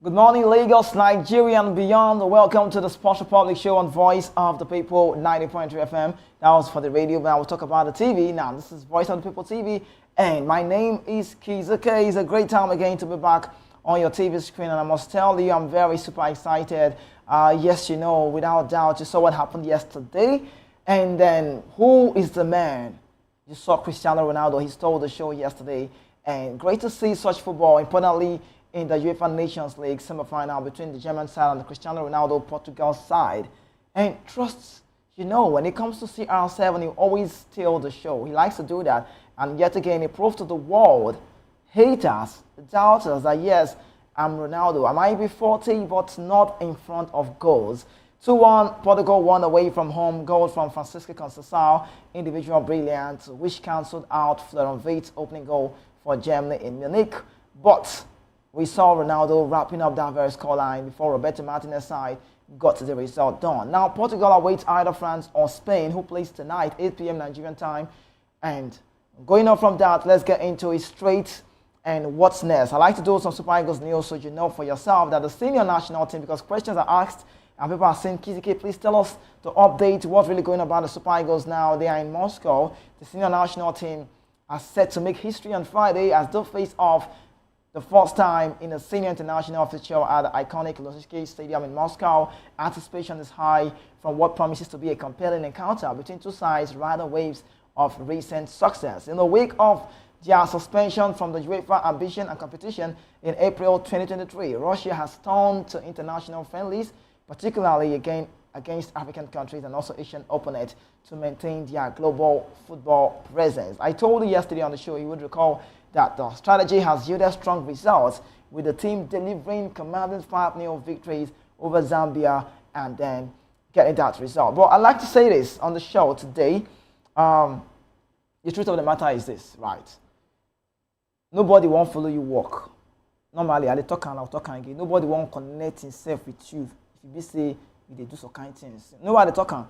Good morning, Lagos, Nigeria, and beyond. Welcome to the Sports Republic show on Voice of the People, 90.3 FM. That was for the radio, but I will talk about the TV. Now, this is Voice of the People TV, and my name is Kizuke. It's a great time again to be back on your TV screen, and I must tell you, I'm very super excited. Yes, you know, without doubt, you saw what happened yesterday. And then, who is the man? You saw Cristiano Ronaldo. He stole the show yesterday, and great to see such football, importantly, in the UEFA Nations League semi-final between the German side and the Cristiano Ronaldo Portugal side. And trust, you know, when it comes to CR7, he always steals the show. He likes to do that. And yet again, he proved to the world, haters, doubters, that yes, I'm Ronaldo. I might be 40, but not in front of goals. 2-1, Portugal won away from home. Goal from Francisco Conceição, individual brilliance, which cancelled out Florian Wirtz's opening goal for Germany in Munich. But we saw Ronaldo wrapping up that very scoreline before Roberto Martinez's side got the result done. Now, Portugal awaits either France or Spain, who plays tonight, 8 p.m. Nigerian time. And going on from that, let's get into it straight and what's next. I like to do some Super Eagles news so you know for yourself that the senior national team, because questions are asked and people are saying, Kizike, please tell us the update, what's really going on about the Super Eagles now. They are in Moscow. The senior national team are set to make history on Friday as they face off the first time in a senior international fixture at the iconic Luzhniki Stadium in Moscow. Anticipation is high from what promises to be a compelling encounter between two sides riding waves of recent success. In the wake of their suspension from the UEFA ambition and competition in April 2023, Russia has turned to international friendlies, particularly against African countries and also Asian opponents, to maintain their global football presence. I told you yesterday on the show, you would recall, that the strategy has yielded strong results, with the team delivering commanding 5-0 victories over Zambia and then getting that result. But I'd like to say this on the show today. The truth of the matter is this, right? Nobody won't follow you walk. Normally, I'll talk again. Nobody won't connect himself with you if you be say they do some kind of things. Nobody talking.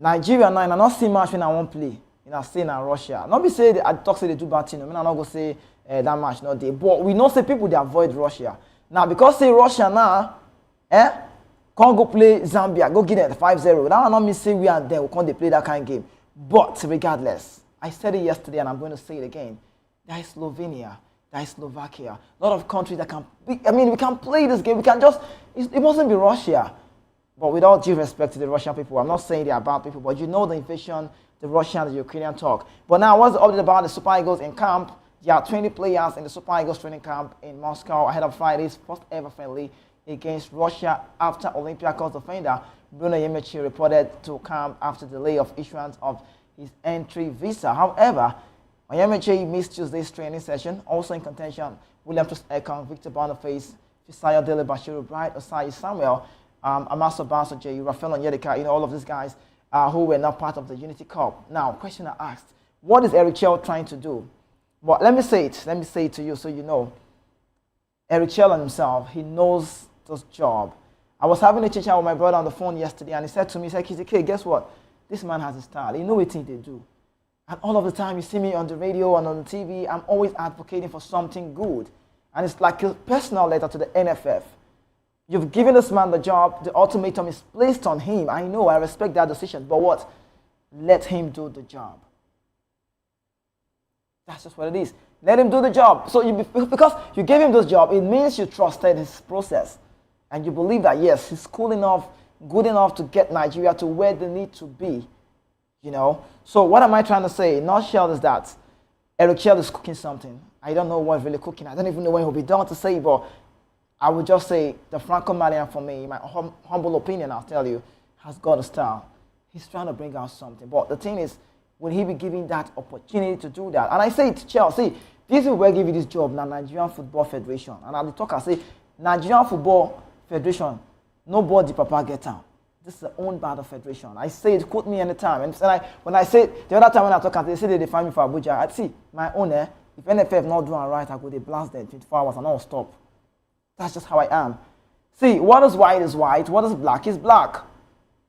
Nigeria now, I not see much when I won't play. I say in Russia. Not be say I talk say they do bad thing. I mean, I'm not go say that much no day. But we know say people they avoid Russia. Now because say Russia now, can't go play Zambia, go get it 5-0. That not me say we are there, we can't play that kind of game. But regardless, I said it yesterday and I'm going to say it again. There is Slovenia, there is Slovakia, a lot of countries that can. I mean, we can play this game. We can just. It mustn't be Russia. But with all due respect to the Russian people, I'm not saying they are bad people, but you know the invasion, the Russian and the Ukrainian talk. But now, what's the update about the Super Eagles in camp? There are 20 players in the Super Eagles training camp in Moscow ahead of Friday's first ever friendly against Russia after Olympiacos defender Bruno Yemichi reported to camp after delay of issuance of his entry visa. However, Yemichi missed Tuesday's training session. Also in contention, William Troost-Ekong, Victor Boniface, Fisayo Dele Bashiru, Bright Osayi Samuel, Amaso Baso J, Rafael Onyedika, you know, all of these guys who were not part of the Unity Cup. Now, question I asked, what is Eric Chell trying to do? Well, let me say it to you so you know. Eric Chell himself, he knows this job. I was having a chat with my brother on the phone yesterday, and he said to me, he said, Kizike, guess what? This man has a style. He knows what they do. And all of the time, you see me on the radio and on the TV, I'm always advocating for something good. And it's like a personal letter to the NFF. You've given this man the job, the ultimatum is placed on him. I know, I respect that decision, but what? Let him do the job. That's just what it is. Let him do the job. So because you gave him this job, it means you trusted his process. And you believe that, yes, he's cool enough, good enough to get Nigeria to where they need to be. You know? So what am I trying to say? In a nutshell is that Eric Chell is cooking something. I don't know what he's really cooking. I don't even know when he'll be done to say, but I would just say the Franco-Malian, for me, my humble opinion, I'll tell you, has got a style. He's trying to bring out something. But the thing is, will he be given that opportunity to do that? And I say to Chelsea, these people will give you this job now, Nigerian Football Federation. And I'll talk, I say, Nigerian Football Federation, nobody papa get out. This is the owned by the federation. I say it, quote me anytime. And when I say, the other time when I talk, they say they find me for Abuja. I see, my own, if NFF not doing right, I go, they blast them 24 hours and I'll stop. That's just how I am. See, what is white, what is black is black.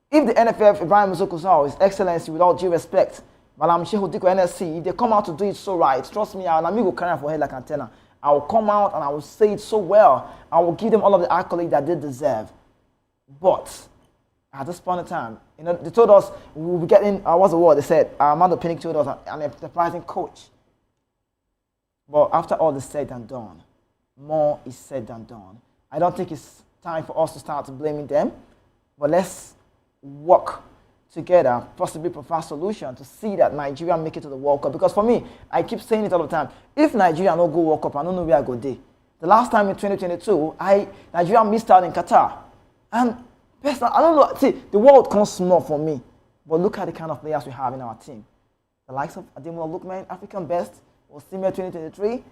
If the NFF, Ibrahim Musokusao, His Excellency, with all due respect, Malam Shehu Diko NSC, if they come out to do it so right, trust me, I'll go carry for head like antenna. I will come out and I will say it so well. I will give them all of the accolades that they deserve. But at this point in time, they told us we will be getting, what's the word they said? Armando Pinnick told us an enterprising coach. But after all is said and done, more is said than done. I don't think it's time for us to start blaming them, but let's work together, possibly provide a solution to see that Nigeria make it to the World Cup. Because for me, I keep saying it all the time, if Nigeria no go World Cup, I don't know where I go there. The last time in 2022, Nigeria missed out in Qatar. And personally, I don't know, see, the world comes small for me, but look at the kind of players we have in our team. The likes of Ademola Lookman, African best, Osimhen 2023.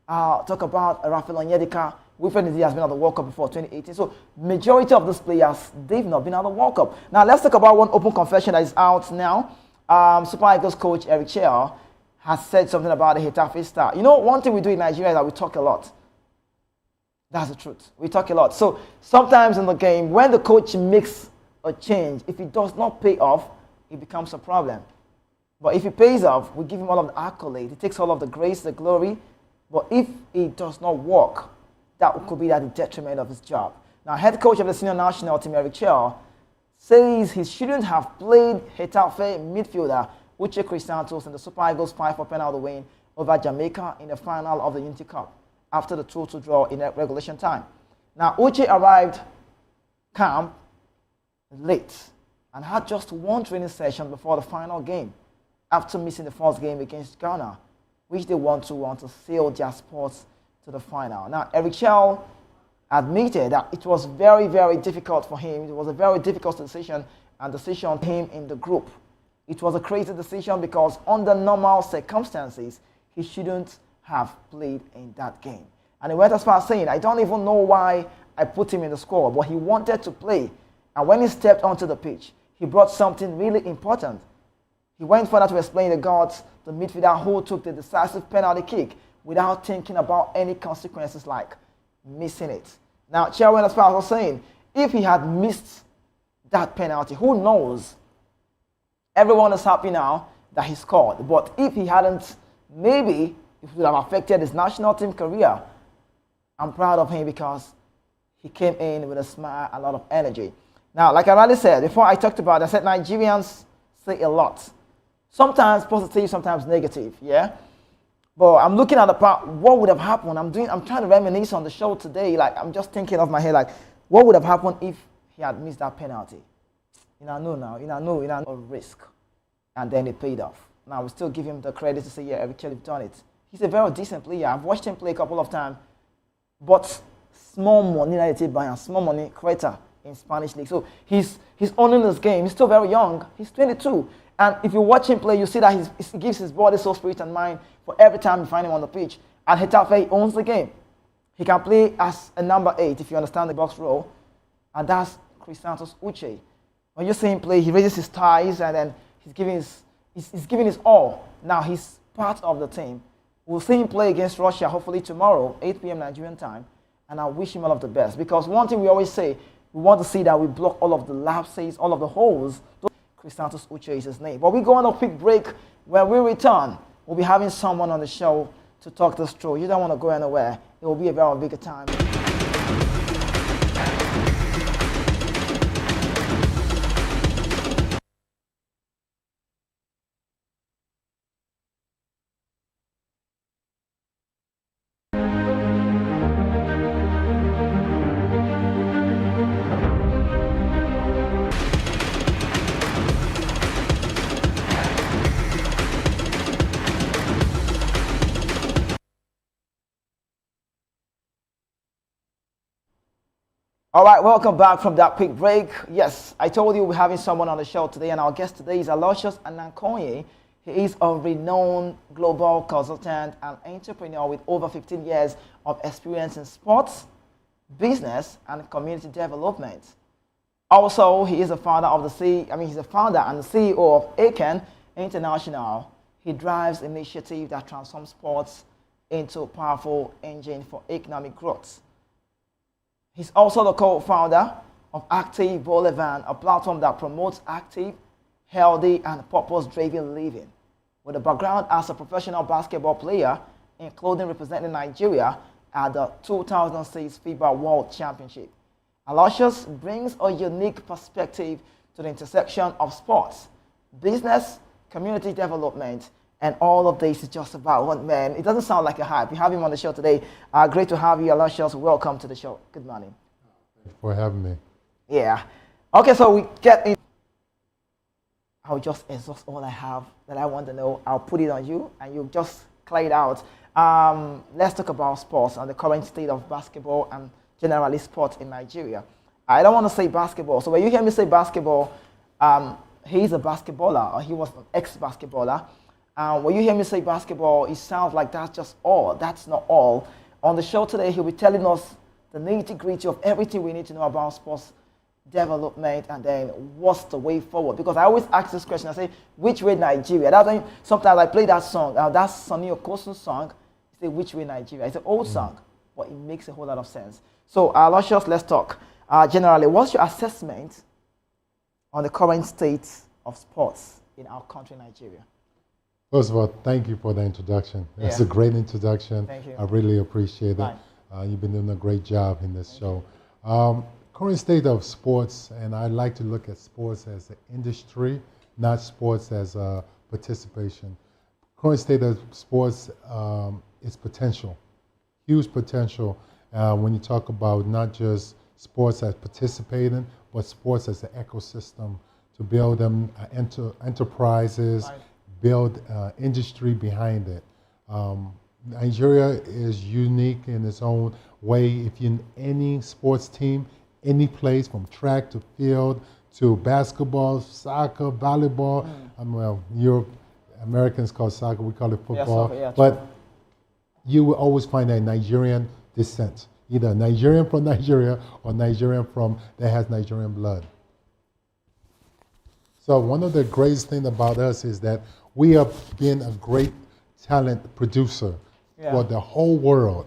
Talk about Rafael Onyedika. Wilfred Ndidi has been at the World Cup before 2018. So majority of these players, they've not been at the World Cup. Now let's talk about one open confession that is out now. Super Eagles coach Eric Chell has said something about the Getafe star. You know, one thing we do in Nigeria is that we talk a lot. That's the truth. We talk a lot. So sometimes in the game, when the coach makes a change, if it does not pay off, it becomes a problem. But if it pays off, we give him all of the accolades. He takes all of the grace, the glory. But if it does not work, that could be at the detriment of his job. Now, head coach of the senior national team, Eric Chell, says he shouldn't have played Getafe midfielder Uche Crisantos in the Super Eagles 5-4 penalty win over Jamaica in the final of the Unity Cup after the 2-2 draw in regulation time. Now, Uche arrived camp late and had just one training session before the final game after missing the first game against Ghana, which they won 2-1 to seal their spots to the final. Now, Eric Chell admitted that it was very, very difficult for him. It was a very difficult decision for him in the group. It was a crazy decision because under normal circumstances, he shouldn't have played in that game. And he went as far as saying, I don't even know why I put him in the squad, but he wanted to play. And when he stepped onto the pitch, he brought something really important. He went further to explain the gods, the midfielder who took the decisive penalty kick without thinking about any consequences like missing it. Now, Chell went as far as saying, if he had missed that penalty, who knows? Everyone is happy now that he scored. But if he hadn't, maybe it would have affected his national team career. I'm proud of him because he came in with a smile, a lot of energy. Now, like I already said, before I talked about it, I said Nigerians say a lot. Sometimes positive, sometimes negative, yeah? But I'm looking at the part, what would have happened? I'm trying to reminisce on the show today. Like, I'm just thinking of my head, like, what would have happened if he had missed that penalty? A risk. And then it paid off. Now, we still give him the credit to say, yeah, Eric Chell, you've done it. He's a very decent player. I've watched him play a couple of times. But small money, small money, creator in Spanish league. So he's owning this game. He's still very young. He's 22. And if you watch him play, you see that he gives his body, soul, spirit, and mind for every time you find him on the pitch. And Getafe owns the game. He can play as a number 8, if you understand the box role. And that's Crisantos Uche. When you see him play, he raises his thighs and then he's giving his all. Now he's part of the team. We'll see him play against Russia, hopefully tomorrow, 8 p.m. Nigerian time. And I wish him all of the best. Because one thing we always say, we want to see that we block all of the lapses, all of the holes. Crisantos Uche is his name. But we go on a quick break. When we return, we'll be having someone on the show to talk this through. You don't want to go anywhere. It will be a very big time. All right, welcome back from that quick break. Yes, I told you we're having someone on the show today, and our guest today is Aloysius Anankonye. He is a renowned global consultant and entrepreneur with over 15 years of experience in sports, business, and community development. Also, he is a founder of he's the founder and the CEO of Aiken International. He drives initiatives that transform sports into a powerful engine for economic growth. He's also the co-founder of Active Boulevard, a platform that promotes active, healthy, and purpose-driven living. With a background as a professional basketball player, including representing Nigeria at the 2006 FIBA World Championship. Aloysius brings a unique perspective to the intersection of sports, business, community development, and all of this is just about one man. It doesn't sound like a hype. We have him on the show today. Great to have you, Aloysius. Welcome to the show. Good morning. Thank you for having me. Yeah. Okay, so we get in. I'll just exhaust all I have that I want to know. I'll put it on you, and you just clear it out. Let's talk about sports and the current state of basketball and generally sports in Nigeria. I don't want to say basketball. So when you hear me say basketball, he's a basketballer, or he was an ex-basketballer. When you hear me say basketball, it sounds like that's just all. That's not all. On the show today, he'll be telling us the nitty-gritty of everything we need to know about sports development, and then what's the way forward. Because I always ask this question, I say, which way Nigeria? That's when sometimes I play that song, that's Sonny Okosun's song, I say, which way Nigeria? It's an old song, but it makes a whole lot of sense. So, Aloysius, let's talk. Generally, what's your assessment on the current state of sports in our country, Nigeria? First of all, thank you for the introduction. That's a great introduction. Thank you. I really appreciate it. You've been doing a great job in this show. Current state of sports, and I like to look at sports as an industry, not sports as a participation. Current state of sports is potential, huge potential when you talk about not just sports as participating, but sports as an ecosystem to build them enterprises, build industry behind it. Nigeria is unique in its own way. If you're in any sports team, any place from track to field to basketball, soccer, volleyball, well, Europe, Americans call soccer, we call it football, but you will always find a Nigerian descent, either Nigerian from Nigeria or Nigerian from that has Nigerian blood. So one of the greatest things about us is that we have been a great talent producer for the whole world.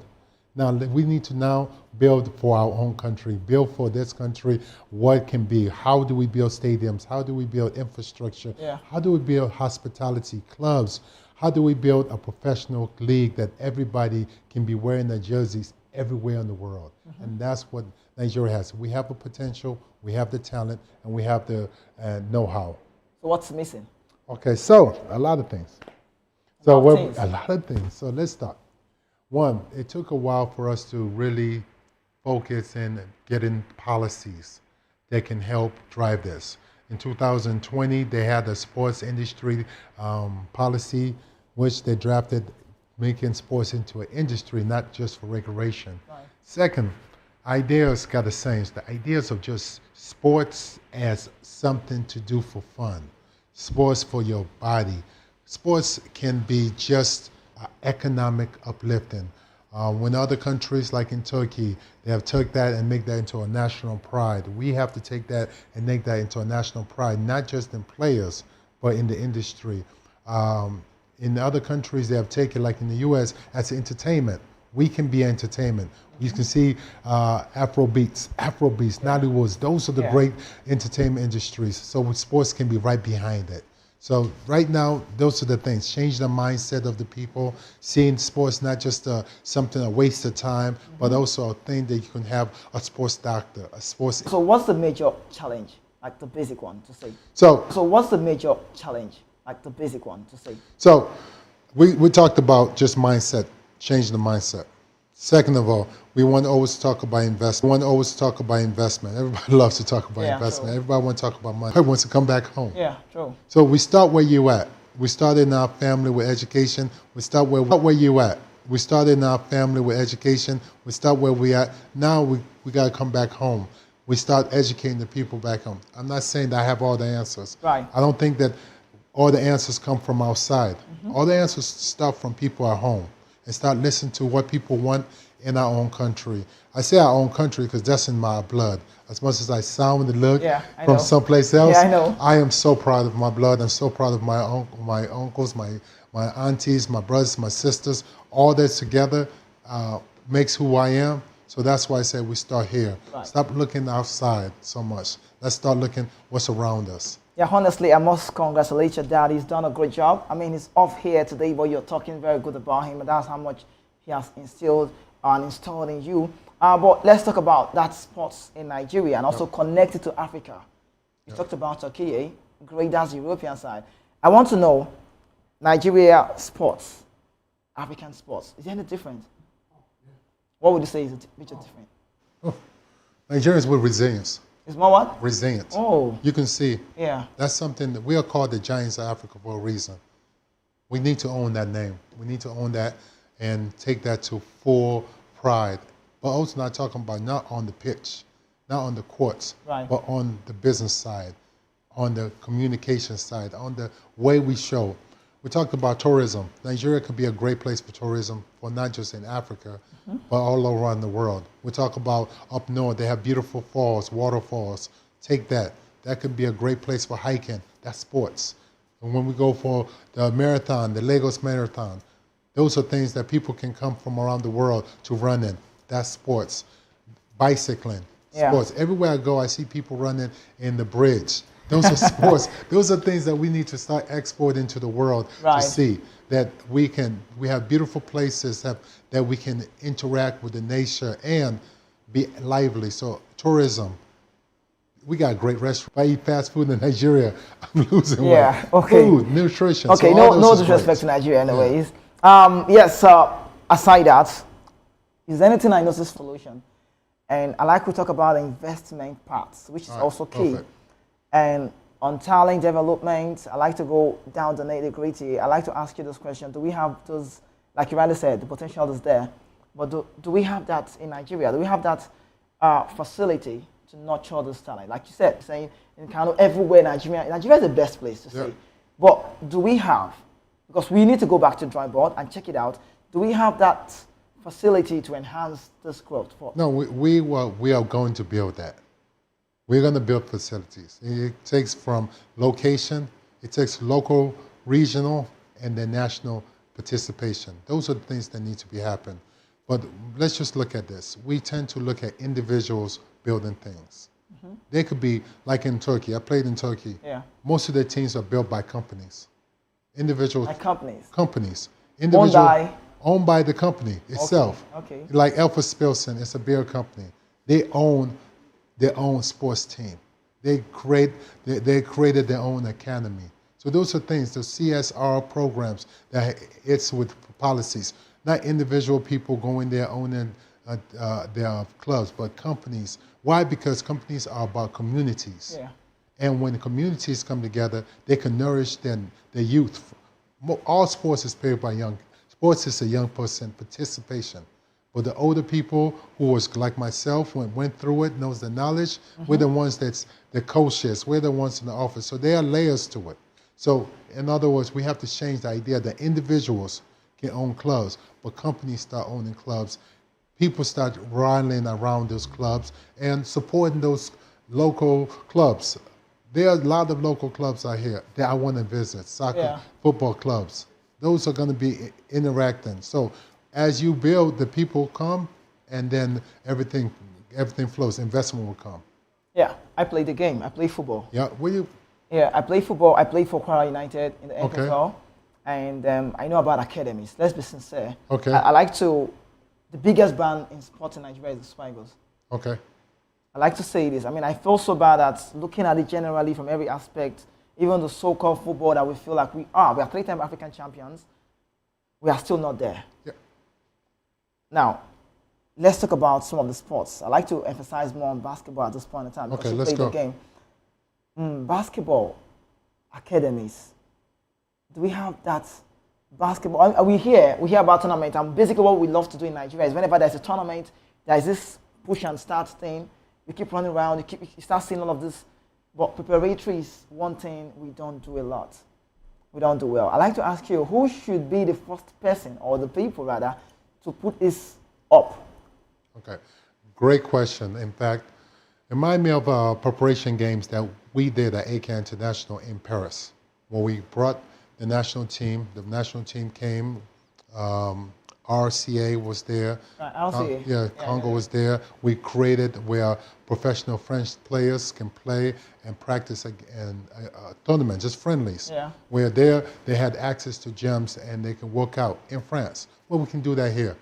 Now we need to now build for our own country, build for this country what can be. How do we build stadiums? How do we build infrastructure? How do we build hospitality clubs? How do we build a professional league that everybody can be wearing their jerseys everywhere in the world? And that's what Nigeria has. We have the potential, we have the talent, and we have the know-how. So what's missing? Okay, so a lot of things. A lot of things. So let's start. One, it took a while for us to really focus in getting policies that can help drive this. In 2020, they had a sports industry policy, which they drafted, making sports into an industry, not just for recreation. Second, ideas got to change. The ideas of just sports as something to do for fun, sports for your body. Sports can be just economic uplifting. When other countries like in Turkey, they have took that and make that into a national pride. We have to take that and make that into a national pride, not just in players, but in the industry. In other countries, they have taken, like in the US, as entertainment. We can be entertainment. You can see Afrobeats, Nollywood. Those are the great entertainment industries. So sports can be right behind it. So right now, those are the things. Change the mindset of the people, seeing sports not just something, a waste of time, but also a thing that you can have a sports doctor, a sports... So what's the major challenge, like the basic one to say? So what's the major challenge, like the basic one to say? So we talked about just mindset, change the mindset. Second of all, we want to always talk about investment. Everybody loves to talk about investment. True. Everybody wants to talk about money. Everybody wants to come back home. Yeah, true. So we start where you at. We started in our family with education. We start where you at. We started in our family with education. We start where we at. Now we got to come back home. We start educating the people back home. I'm not saying that I have all the answers. Right. I don't think that all the answers come from outside. All the answers start from people at home. And start listening to what people want in our own country. I say our own country because that's in my blood. As much as I sound and look from someplace else, I am so proud of my blood. I'm so proud of my uncles, my aunties, my brothers, my sisters. All that together makes who I am. So that's why I say we start here. Right. Stop looking outside so much. Let's start looking what's around us. Yeah, honestly, I must congratulate your dad. He's done a great job. I mean, he's off here today, but you're talking very good about him, and that's how much he has instilled and installed in you. But let's talk about that sports in Nigeria and also connect it to Africa. You talked about Turkey, eh? Great, that's the European side. I want to know Nigeria sports, African sports. Is there any different? What would you say is which are different? Oh, Nigerians with resilience. It's more what? Resilience. Oh. You can see. Yeah. That's something that we are called the giants of Africa for a reason. We need to own that name. We need to own that and take that to full pride. But also not talking about not on the pitch, not on the courts, right, but on the business side, on the communication side, on the way we show. We talked about tourism. Nigeria could be a great place for tourism, for not just in Africa, but all around the world. We talk about up north, they have beautiful falls, waterfalls. Take that. That could be a great place for hiking. That's sports. And when we go for the marathon, the Lagos Marathon, those are things that people can come from around the world to run in. That's sports. Bicycling, sports. Everywhere I go, I see people running in the bridge. Those are sports. Those are things that we need to start exporting to the world to see that we have beautiful places that we can interact with the nature and be lively. So tourism, we got great restaurants. If I eat fast food in Nigeria, I'm losing weight. Yeah, okay. Food, nutrition. Okay, so no disrespect to Nigeria anyways. Yes, aside that, is there anything I noticed solution? And I like to talk about the investment parts, which is also key. Perfect. And on talent development, I like to go down the nitty-gritty. I like to ask you this question. Do we have those, like you rightly said, the potential is there, but do we have that in Nigeria? Do we have that facility to nurture this talent? Like you said, saying in kind of everywhere Nigeria is the best place to see. But do we have, because we need to go back to the drawing board and check it out, do we have that facility to enhance this growth? No, we are going to build that. We're going to build facilities. It takes from location, it takes local, regional, and then national participation. Those are the things that need to be happening. But let's just look at this. We tend to look at individuals building things. They could be, like in Turkey, I played in Turkey. Yeah. Most of their teams are built by companies. Individuals. Like companies? Companies. Owned by the company itself. Okay. Like Alpha Spilson, it's a beer company. They own their own sports team. They created their own academy. So those are things, the CSR programs, that it's with policies, not individual people going there owning their clubs, but companies. Why? Because companies are about communities. Yeah. And when the communities come together, they can nourish their youth. All sports is played by young. Sports is a young person participation. But the older people who was like myself, went through it, knows the knowledge, we're the ones that's the coaches, we're the ones in the office. So there are layers to it. So in other words, we have to change the idea that individuals can own clubs, but companies start owning clubs. People start rallying around those clubs and supporting those local clubs. There are a lot of local clubs out here that I want to visit, soccer, football clubs. Those are going to be interacting. So as you build, the people come, and then everything flows. Investment will come. Yeah, I play the game. I play football. Yeah, Yeah, I play football. I played for Kwara United in the NFL, and I know about academies. Let's be sincere. Okay. I like to. The biggest brand in sports in Nigeria is the Super Eagles. Okay. I like to say this. I mean, I feel so bad that looking at it generally from every aspect, even the so-called football that we feel like we are 3-time African champions, we are still not there. Yeah. Now, let's talk about some of the sports. I like to emphasize more on basketball at this point in time. Okay, let's go. The game. Basketball academies. Do we have that basketball? We hear about tournament, and basically what we love to do in Nigeria is whenever there's a tournament, there's this push and start thing. You keep running around, you start seeing all of this. But preparatory is one thing we don't do a lot. We don't do well. I'd like to ask you, who should be the first person, or the people rather, to put this up? Okay, great question. In fact, remind me of preparation games that we did at AK International in Paris, where we brought the national team. The national team came, RCA was there. RCA. Congo was there. We created where professional French players can play and practice in a tournament, just friendlies. Yeah. Where there they had access to gyms and they can work out in France. Well, we can do that here.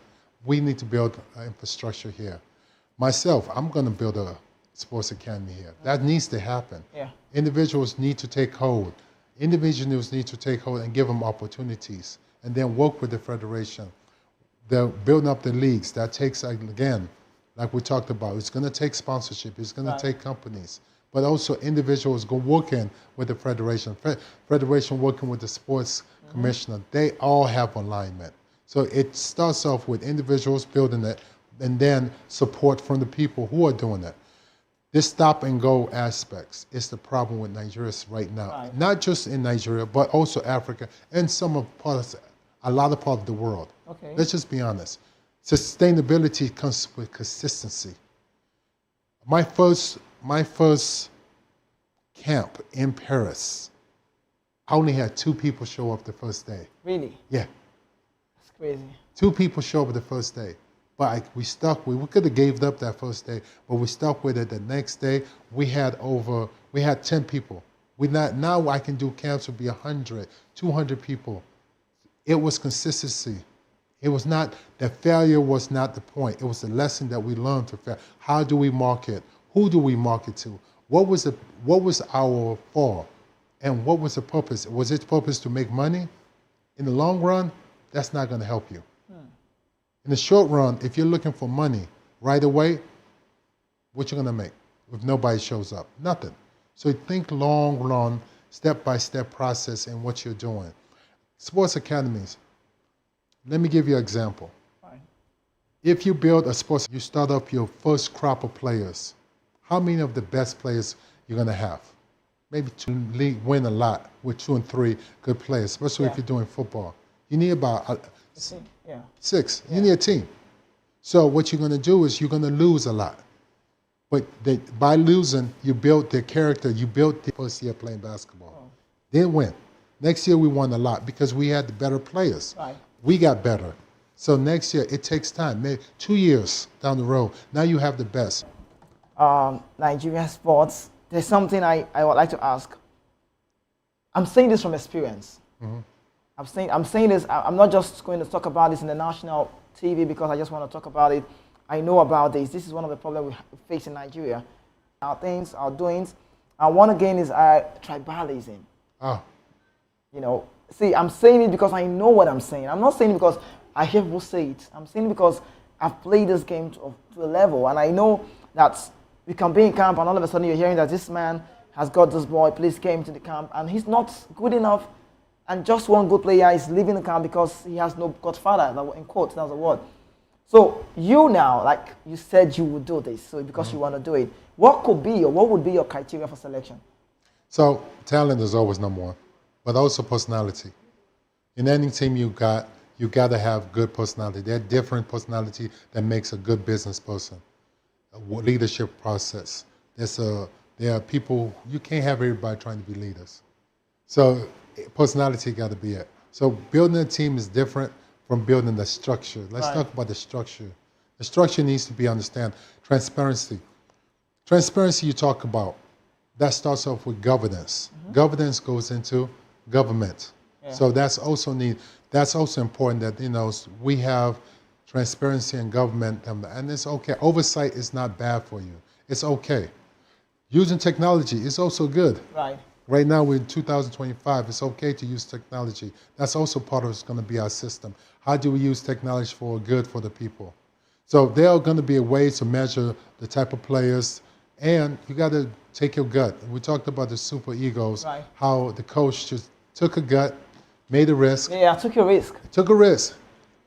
We need to build infrastructure here. Myself, I'm going to build a sports academy here. That needs to happen. Yeah. Individuals need to take hold. Individuals need to take hold and give them opportunities, and then work with the federation. They're building up the leagues. That takes, again, like we talked about, it's going to take sponsorship. It's going to take companies, but also individuals go working with the federation. Federation working with the sports commissioner. They all have alignment. So it starts off with individuals building it, and then support from the people who are doing it. This stop and go aspects is the problem with Nigeria right now. Right. Not just in Nigeria, but also Africa and a lot of parts of the world. Okay. Let's just be honest. Sustainability comes with consistency. My first camp in Paris, I only had 2 people show up the first day. Really? Yeah. That's crazy. 2 people show up the first day. But we could have gave up that first day, but we stuck with it. The next day, we had 10 people. Now I can do camps would be 100, 200 people. It was consistency. It was not, the failure was not the point. It was the lesson that we learned to fail. How do we market? Who do we market to? What was our fall? And what was the purpose? Was its purpose to make money? In the long run, that's not going to help you. In the short run, if you're looking for money right away, what you going to make if nobody shows up? Nothing. So think long run, step-by-step process in what you're doing. Sports academies. Let me give you an example. Fine. If you build a sports, you start up your first crop of players. How many of the best players you're going to have? Maybe to win a lot with 2 and 3 good players, especially if you're doing football. You need about 6. You need a team. So what you're going to do is you're going to lose a lot. But by losing, you built their character. You built the first year playing basketball. Didn't win. Next year we won a lot because we had the better players. Right. We got better. So next year, it takes time. Maybe 2 years down the road, now you have the best. Nigerian sports, there's something I would like to ask. I'm saying this from experience. I'm saying this, I'm not just going to talk about this in the national TV because I just want to talk about it. I know about this. This is one of the problems we face in Nigeria. Our things, our doings. And one again is tribalism. You know, see, I'm saying it because I know what I'm saying. I'm not saying it because I hear people say it. I'm saying it because I've played this game to a level, and I know that we can be in camp, and all of a sudden you're hearing that this man has got this boy, please came to the camp, and he's not good enough, and just one good player is leaving the camp because he has no godfather, in quotes, that's the word. So you now, like you said you would do this, so because you want to do it, what could be, or what would be your criteria for selection? So talent is always number one, but also personality. In any team you got to have good personality. There are different personality that makes a good business person. A leadership process. There are people, you can't have everybody trying to be leaders. So personality got to be it. So building a team is different from building the structure. Let's talk about the structure. The structure needs to be understand. Transparency. Transparency you talk about, that starts off with governance. Governance goes into government. So that's also important that we have transparency in government, and it's okay. Oversight is not bad for you. It's okay. Using technology is also good. Right now we're in 2025. It's okay to use technology. That's also part of it's going to be our system. How do we use technology for good for the people? So there are going to be ways to measure the type of players, and you got to take your gut. We talked about the super egos, how the coach just took a gut, made a risk. Yeah, took a risk. Took a risk,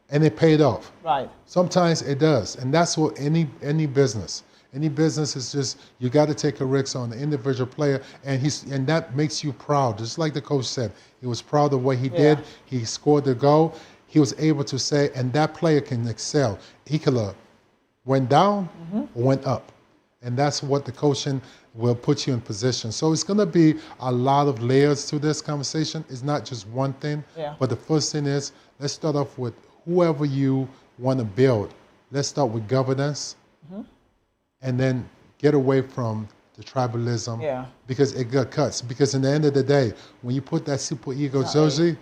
and it paid off. Right. Sometimes it does, and that's what any business. Any business is just, you got to take a risk on the individual player, and that makes you proud. Just like the coach said, he was proud of what he did. He scored the goal. He was able to say, and that player can excel. He could have went down or went up, and that's what the coaching will put you in position. So it's going to be a lot of layers to this conversation. It's not just one thing, but the first thing is, let's start off with whoever you want to build, let's start with governance, and then get away from the tribalism, because it got cuts. Because in the end of the day, when you put that super ego jersey,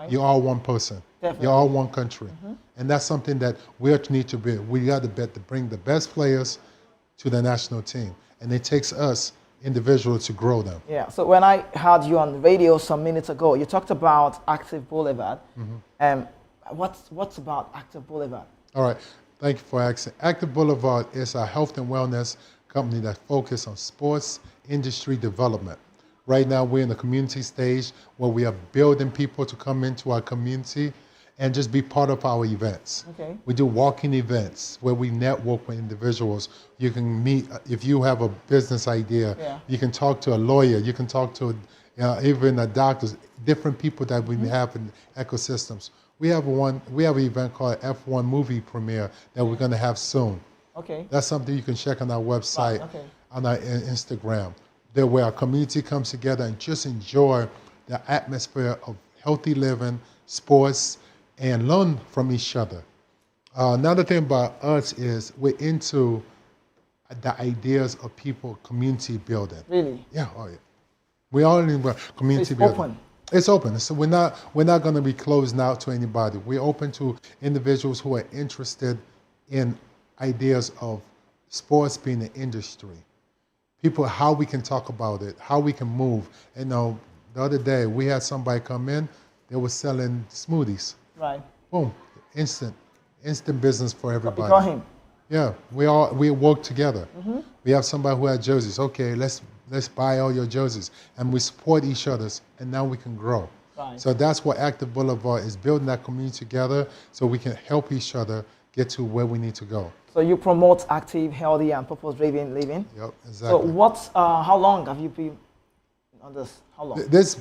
you're all one person. Definitely. You're all one country. And that's something that we need to be. We got to bet to bring the best players to the national team. And it takes us individuals to grow them. Yeah, so when I heard you on the radio some minutes ago, you talked about Active Boulevard. What's about Active Boulevard? All right, thank you for asking. Active Boulevard is a health and wellness company that focuses on sports industry development. Right now, we're in the community stage where we are building people to come into our community and just be part of our events. Okay. We do walking events where we network with individuals. You can meet, if you have a business idea, you can talk to a lawyer, you can talk to even a doctor, different people that we have in ecosystems. We have an event called F1 Movie Premiere that we're going to have soon. Okay. That's something you can check on our website, on our Instagram. There, where our community comes together and just enjoy the atmosphere of healthy living, sports, and learn from each other. Another thing about us is we're into the ideas of people, community building. Really? Yeah, oh yeah. We are in community building. Open. It's open. So we're not going to be closed out to anybody. We're open to individuals who are interested in ideas of sports being an industry. People, how we can talk about it, how we can move. You know, the other day we had somebody come in, they were selling smoothies. Right. Boom, instant business for everybody. You call him? Yeah, we work together. We have somebody who has jerseys. Okay, let's buy all your jerseys, and we support each other, and now we can grow. Right. So that's what Active Boulevard is, building that community together so we can help each other get to where we need to go. So you promote active, healthy, and purpose-driven living. Yep, exactly. So how long have you been on this? How long? This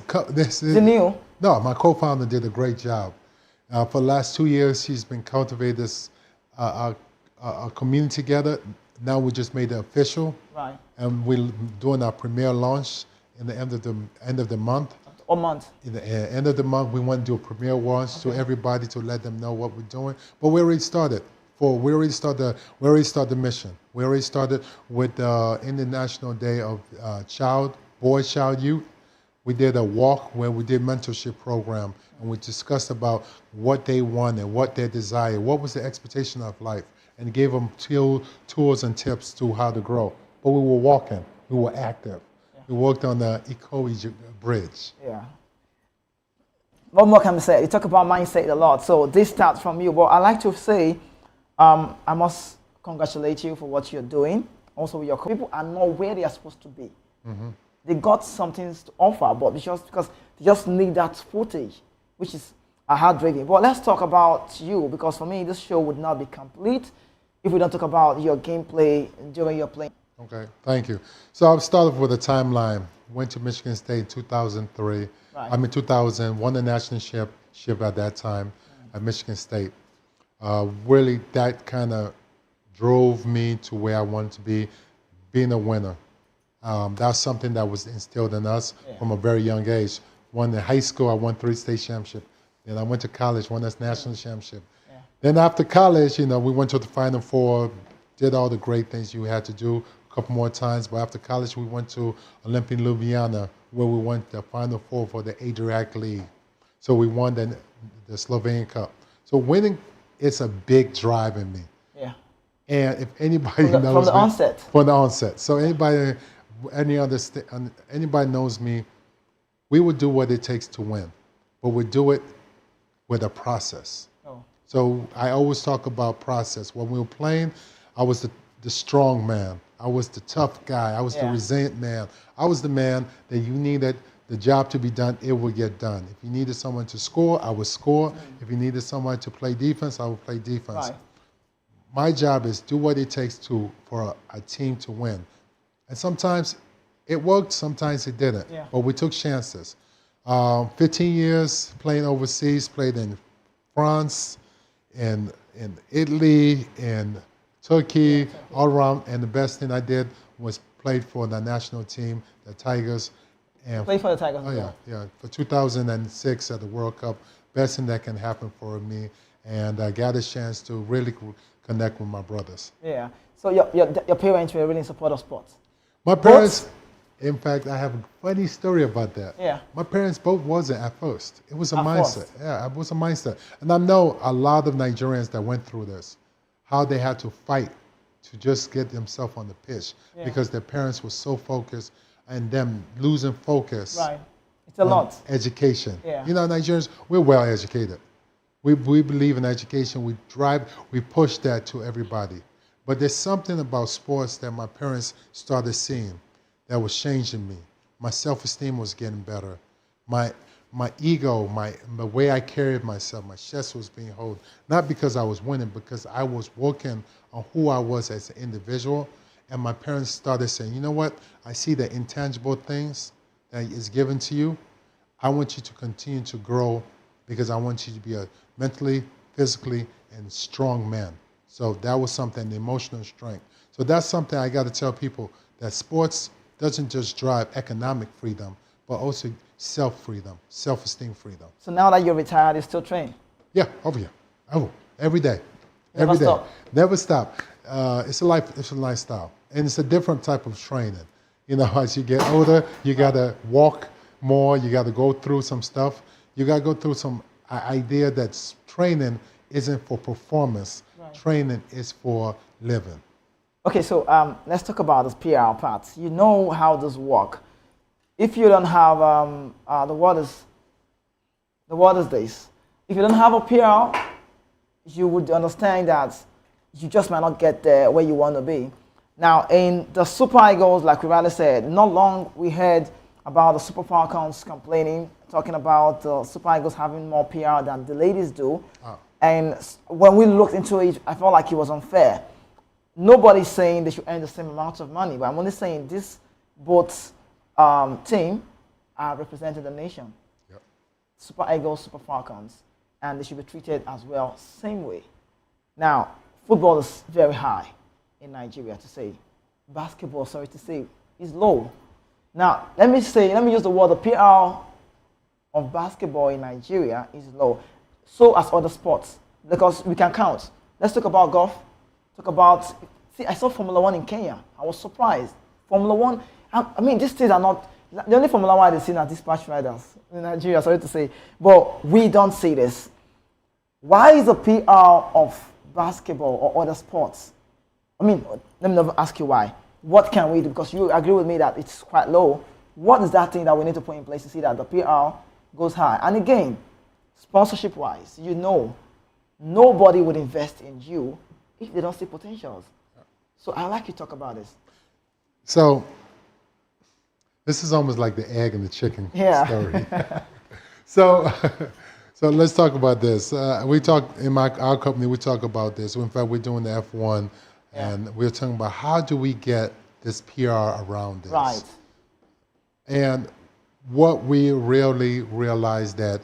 is it new? No, my co-founder did a great job. For the last 2 years, she's been cultivating this a community together. Now we just made it official. Right. And we're doing our premiere launch in the end of the month. What month? In the end of the month, we want to do a premiere launch to everybody to let them know what we're doing. But we already started. We already started the mission. We already started with the International Day of Child Youth. We did a walk where we did mentorship program, and we discussed about what they wanted, what they desired, what was the expectation of life, and gave them tools and tips to how to grow. But we were walking, we were active. We worked on the Eco Bridge. Yeah. What more can we say? You talk about mindset a lot, so this starts from you. But I like to say, I must congratulate you for what you're doing. Also, your people are not where they are supposed to be. They got something to offer, but because they just need that footage, which is a hard driving. But let's talk about you, because for me, this show would not be complete if we don't talk about your gameplay during your playing. Okay, thank you. So I'll start off with a timeline. Went to Michigan State in 2003. Right. 2000, won the national championship at that time at Michigan State. Really, that kind of drove me to where I wanted to be, being a winner. That's something that was instilled in us from a very young age. In high school, I won 3 state championships. Then I went to college, won this national championship. Then after college, we went to the Final Four, did all the great things you had to do a couple more times. But after college, we went to Olympia, Ljubljana, where we went the Final Four for the Adriatic League. So we won the Slovenian Cup. So winning is a big drive in me. Yeah. And if anybody knows from the onset. From the onset. So anybody knows me, we would do what it takes to win, but we do it with a process. Oh. So I always talk about process. When we were playing, I was the strong man. I was the tough guy. I was the resilient man. I was the man that you needed the job to be done, it would get done. If you needed someone to score, I would score. If you needed someone to play defense, I would play defense. Right. My job is do what it takes for a team to win. And sometimes it worked, sometimes it didn't. Yeah. But we took chances. 15 years playing overseas, played in France, in Italy, in Turkey, all around. And the best thing I did was played for the national team, the Tigers. And play for the Tigers. Oh yeah. For 2006 at the World Cup, best thing that can happen for me. and I got a chance to really connect with my brothers. Yeah. So your parents were really in support of sports. My parents, in fact, I have a funny story about that. Yeah. My parents both wasn't at first. It was a At mindset. first. Yeah, it was a mindset. And I know a lot of Nigerians that went through this, how they had to fight to just get themselves on the pitch because their parents were so focused and them losing focus. Right. It's a lot. Education. Yeah. You know, Nigerians, we're well educated. We believe in education. We push that to everybody. But there's something about sports that my parents started seeing that was changing me. My self-esteem was getting better. My ego, the way I carried myself, my chest was being held. Not because I was winning, because I was working on who I was as an individual. And my parents started saying, you know what? I see the intangible things that is given to you. I want you to continue to grow because I want you to be a mentally, physically, and strong man. So that was something, the emotional strength. So that's something I got to tell people, that sports doesn't just drive economic freedom, but also self-freedom, self-esteem freedom. So now that you're retired, you still train? Yeah, over here. Oh, every day. Never Every day. stop. Never stop. It's a lifestyle. And it's a different type of training. You know, as you get older, you got to walk more, you got to go through some stuff. You got to go through some idea that training isn't for performance. Right. Training is for living. Okay, so let's talk about this PR part. You know how this work. If you don't have the waters days, if you don't have a PR, you would understand that you just might not get there where you want to be. Now, in the Super Eagles, like we already said, not long we heard about the Super Falcons complaining, talking about the Super Eagles having more PR than the ladies do. Oh. And when we looked into it, I felt like it was unfair. Nobody's saying they should earn the same amount of money, but I'm only saying this both team are representing the nation. Yep. Super Eagles, Super Falcons, and they should be treated as well, same way. Now, football is very high in Nigeria, to say. Basketball, sorry to say, is low. Now, let me use the word, the PR of basketball in Nigeria is low. So as other sports, because we can count. Let's talk about golf. I saw Formula 1 in Kenya. I was surprised. Formula 1, I mean, these things are not, the only Formula 1 I've seen are dispatch riders in Nigeria, sorry to say. But we don't see this. Why is the PR of basketball or other sports? I mean, let me ask you why. What can we do? Because you agree with me that it's quite low. What is that thing that we need to put in place to see that the PR goes high? And again, sponsorship-wise, you know, nobody would invest in you if they don't see potentials. So I'd like you to talk about this. So this is almost like the egg and the chicken story. So let's talk about this. We talk in our company. We talk about this. In fact, we're doing the F1, and we're talking about how do we get this PR around this. Right. And what we really realize that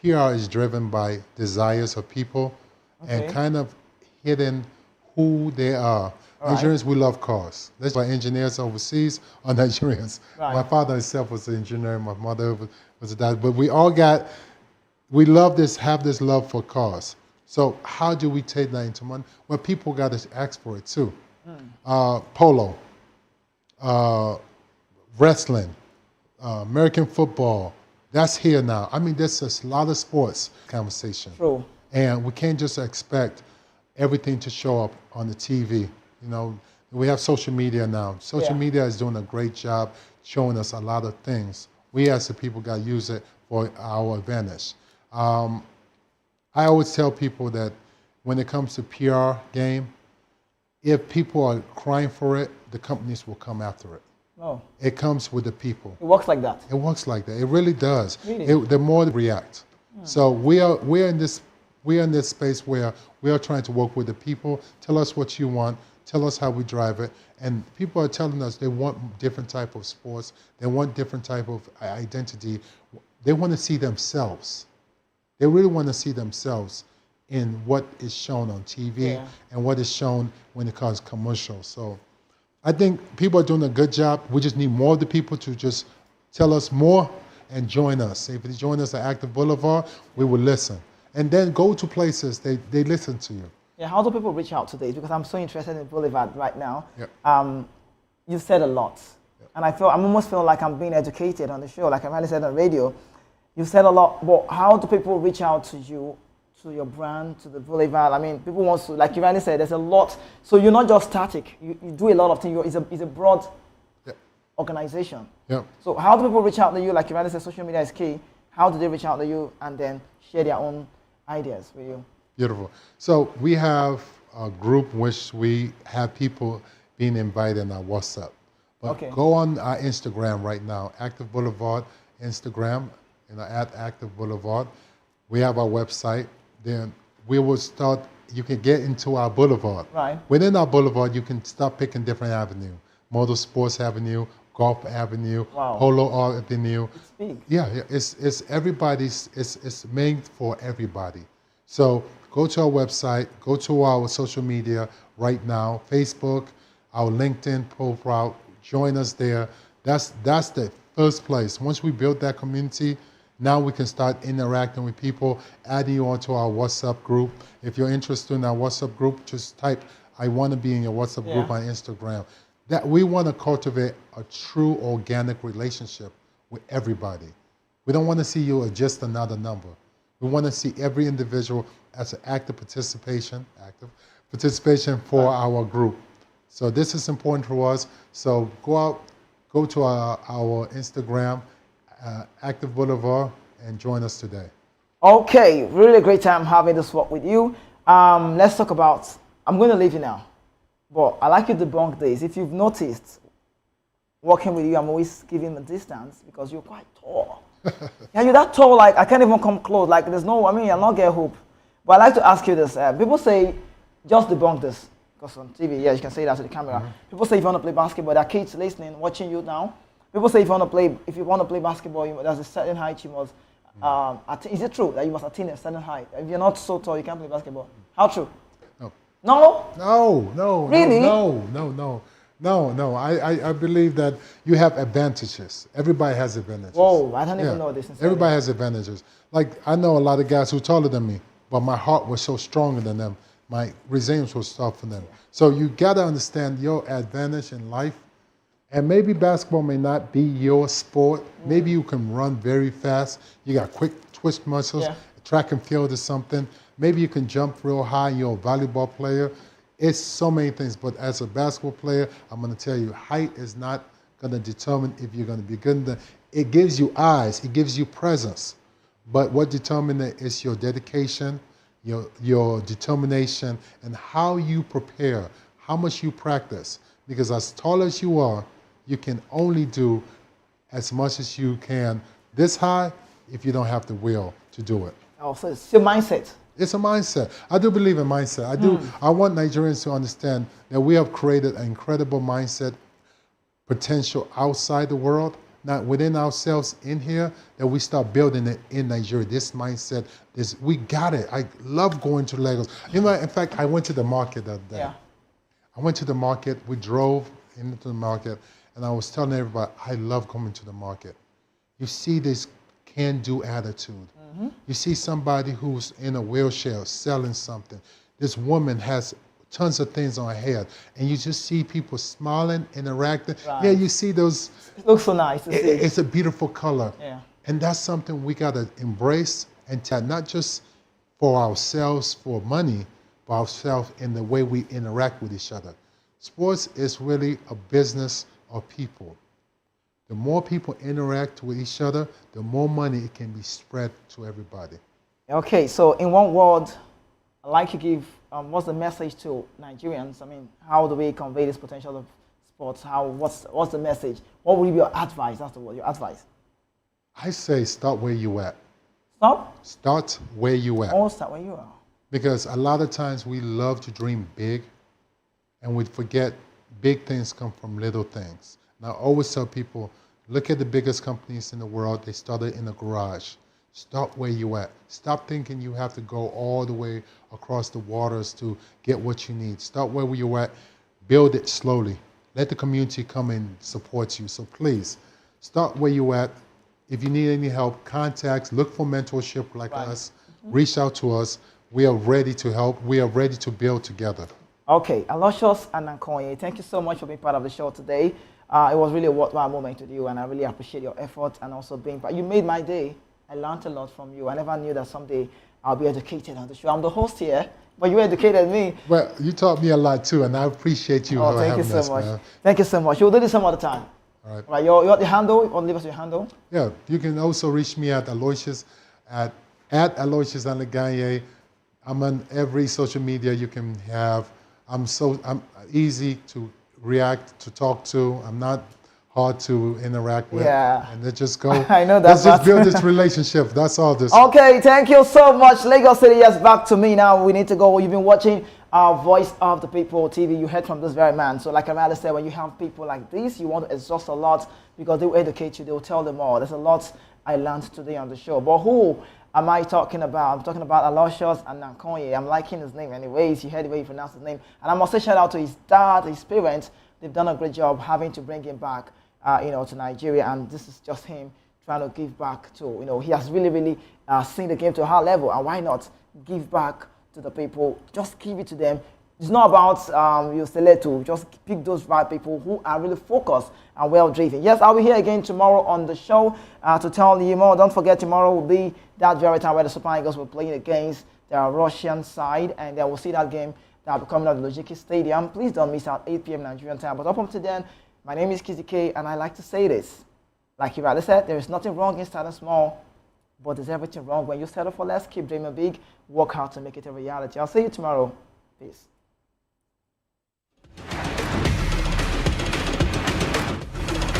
PR is driven by desires of people and kind of hidden who they are. Right. Nigerians, we love cars. That's why engineers overseas are Nigerians. Right. My father himself was an engineer. My mother was a doctor. But we have this love for cars. So how do we take that into money? Well, people got to ask for it too. Polo, wrestling, American football, that's here now. I mean, there's a lot of sports conversation. True. And we can't just expect everything to show up on the TV. You know, we have social media now. Social media is doing a great job showing us a lot of things. We as the people got to use it for our advantage. I always tell people that when it comes to PR game, if people are crying for it, the companies will come after it. Oh. It comes with the people. It works like that. It works like that. It really does. Really? The more they react. So we're in this space where we are trying to work with the people. Tell us what you want. Tell us how we drive it. And people are telling us they want different type of sports. They want different type of identity. They want to see themselves. They really want to see themselves in what is shown on TV and what is shown when it comes commercials. So I think people are doing a good job. We just need more of the people to just tell us more and join us. If they join us at Active Boulevard, we will listen. And then go to places, they listen to you. Yeah, how do people reach out to this? Because I'm so interested in Boulevard right now. Yeah. You've said a lot. Yeah. And I'm almost feel like I'm being educated on the show, like I really said on radio. You've said a lot, but how do people reach out to you, to your brand, to the Boulevard? I mean, people want to, like you already said, there's a lot. So you're not just static. You do a lot of things. It's a broad organization. Yeah. So how do people reach out to you? Like you already said, social media is key. How do they reach out to you and then share their own ideas with you? Beautiful. So we have a group which we have people being invited in our WhatsApp. But go on our Instagram right now, Active Boulevard Instagram, at Active Boulevard. We have our website. Then we will start, you can get into our Boulevard. Right. Within our Boulevard, you can start picking different avenues. Motorsports Avenue, Golf Avenue, Polo Avenue. It's big. Yeah, it's everybody's, it's made for everybody. So go to our website, go to our social media right now, Facebook, our LinkedIn profile, join us there. That's the first place. Once we build that community, now we can start interacting with people, adding you onto our WhatsApp group. If you're interested in our WhatsApp group, just type, I want to be in your WhatsApp group on Instagram. That we want to cultivate a true organic relationship with everybody. We don't want to see you as just another number. We want to see every individual as an active participation for our group. So this is important for us. So go to our Instagram, Active Boulevard, and join us today. Okay, really great time having this walk with you. Let's talk about, I'm going to leave you now. But I like you to debunk this. If you've noticed, walking with you, I'm always giving a distance because you're quite tall. Yeah, you're that tall, like I can't even come close. Like there's no, I'm not get hope. But I like to ask you this. People say, just debunk this. Because on TV, you can say that to the camera. Mm-hmm. People say if you want to play basketball, there are kids listening, watching you now. People say if you want to play basketball, there's a certain height you must, is it true that you must attain a certain height? If you're not so tall, you can't play basketball. How true? No? No. Really? No. I believe that you have advantages. Everybody has advantages. Whoa, I don't even know this. Everybody has advantages. Like, I know a lot of guys who are taller than me, but my heart was so stronger than them. My resilience was tough for them. So you got to understand your advantage in life. And maybe basketball may not be your sport. Maybe you can run very fast. You got quick twitch muscles. Track and field is something. Maybe you can jump real high. You're a volleyball player. It's so many things. But as a basketball player, I'm going to tell you, height is not going to determine if you're going to be good. It gives you eyes. It gives you presence. But what determines it is your dedication, your determination, and how you prepare, how much you practice. Because as tall as you are, you can only do as much as you can this high if you don't have the will to do it. Oh, so it's your mindset. It's a mindset. I do believe in mindset. I want Nigerians to understand that we have created an incredible mindset potential outside the world, not within ourselves in here, that we start building it in Nigeria. This mindset, we got it. I love going to Lagos. In fact, I went to the market the other day. Yeah. I went to the market. We drove into the market, and I was telling everybody, I love coming to the market. You see this can-do attitude. Mm-hmm. You see somebody who's in a wheelchair selling something. This woman has tons of things on her head, and you just see people smiling, interacting. Right. Yeah, you see those. It looks so nice to see. It's a beautiful color. Yeah. And that's something we got to embrace and tell, not just for ourselves, for money, but ourselves in the way we interact with each other. Sports is really a business of people. The more people interact with each other, the more money it can be spread to everybody. Okay, so in one word, I'd like to give, what's the message to Nigerians? I mean, how do we convey this potential of sports? What's the message? What would be your advice? That's the word, your advice. I say start where you at. Stop? Start where you at. Oh, start where you are. Because a lot of times we love to dream big, and we forget big things come from little things. And I always tell people, look at the biggest companies in the world. They started in a garage. Start where you at. Stop thinking you have to go all the way across the waters to get what you need. Start where you at. Build it slowly. Let the community come and support you. So please, start where you at. If you need any help, contacts, look for mentorship like us. reach out to us. We are ready to help. We are ready to build together. Okay, Aloysius and Nankonye, thank you so much for being part of the show today. It was really a worthwhile moment with you, and I really appreciate your effort and also being part. You made my day. I learned a lot from you. I never knew that someday I'll be educated on the show. I'm the host here, but you educated me. Well, you taught me a lot too, and I appreciate you. Thank you so much. Thank you so much. We'll do this some other time. All right. Right, your handle, you want to leave us your handle? Yeah, you can also reach me at Aloysius, at Aloysius Anaganye. I'm on every social media you can have. I'm easy to react, to talk to. I'm not hard to interact with. Yeah. And let's just go. I know that. Let's just build this relationship. That's all this. Okay, thank you so much. Lagos City, yes, back to me now. We need to go. You've been watching our Voice of the People TV. You heard from this very man. So like Amanda said, when you have people like this, you want to exhaust a lot because they will educate you. They will tell them all. There's a lot I learned today on the show. But who am I talking about? I'm talking about Aloysius and Nankonye. I'm liking his name anyways. You heard the way he pronounced his name. And I must say shout out to his dad, his parents. They've done a great job having to bring him back, to Nigeria. And this is just him trying to give back to, he has really seen the game to a high level. And why not give back to the people? Just give it to them. It's not about you select to just pick those right people who are really focused and well driven. Yes, I'll be here again tomorrow on the show to tell you more. Don't forget, tomorrow will be that very time where the Super Eagles will be playing against the Russian side, and then we'll see that game that will be coming out of the Lojiki Stadium. Please don't miss out 8 p.m. Nigerian time. But up until then, my name is Kizzy K, and I like to say this. Like you rightly said, there is nothing wrong in starting small, but there's everything wrong when you settle for less. Keep dreaming big, work hard to make it a reality. I'll see you tomorrow. Peace.